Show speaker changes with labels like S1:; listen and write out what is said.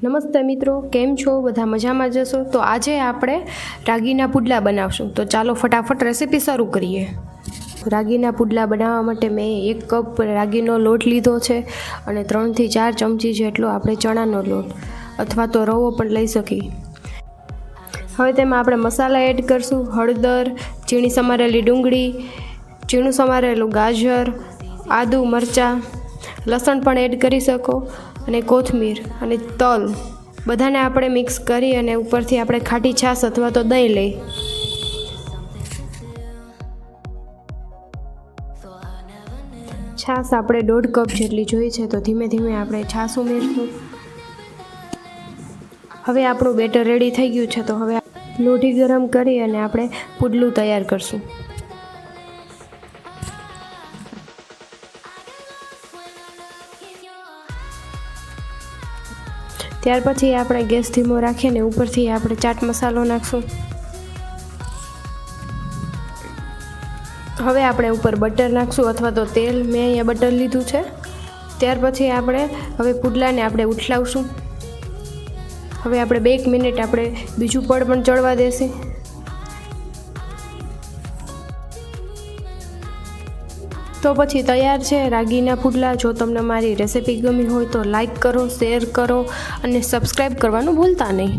S1: નમસ્તે મિત્રો, કેમ છો? બધા મજામાં જશો? તો આજે આપણે રાગીના પુડલા બનાવશું. તો ચાલો ફટાફટ રેસીપી શરૂ કરીએ. રાગીના પુડલા બનાવવા માટે મેં 1 કપ રાગીનો લોટ લીધો છે અને 3 થી 4 ચમચી જેટલો આપણે ચણાનો લોટ અથવા તો રવો પણ લઈ શકીએ. હવે તેમાં આપણે મસાલા એડ કરશું. હળદર, ઝીણી સમારેલી ડુંગળી, ઝીણું સમારેલું ગાજર, આદુ, મરચાં, લસણ પણ એડ કરી શકો અને કોથમીર અને તલ બધાને આપણે મિક્સ કરી અને ઉપરથી આપણે ખાટી છાશ અથવા તો દહીં લઈ. છાશ આપણે 1.5 કપ જેટલી જોઈએ છે, તો ધીમે ધીમે આપણે છાશ ઉમેરશું. હવે આપણું બેટર રેડી થઈ ગયું છે, તો હવે લોઢી ગરમ કરી અને આપણે પુડલું તૈયાર કરશું. ત્યાર પછી આપણે ગેસ ધીમો રાખીને ઉપરથી આપણે ચાટ મસાલો નાખશું. હવે આપણે ઉપર બટર નાખશું અથવા તો તેલ. મેં અહીંયા બટર લીધું છે. ત્યાર પછી આપણે હવે પુડલાને આપણે ઉથલાવશું. હવે આપણે 2 મિનિટ આપણે બીજું પડ પણ ચડવા દેશે. તો પછી તૈયાર છે રાગીના પુડલા. જો તમને મારી રેસિપી ગમી હોય તો લાઈક કરો, શેર કરો અને સબસ્ક્રાઈબ કરવાનું ભૂલતા નહીં.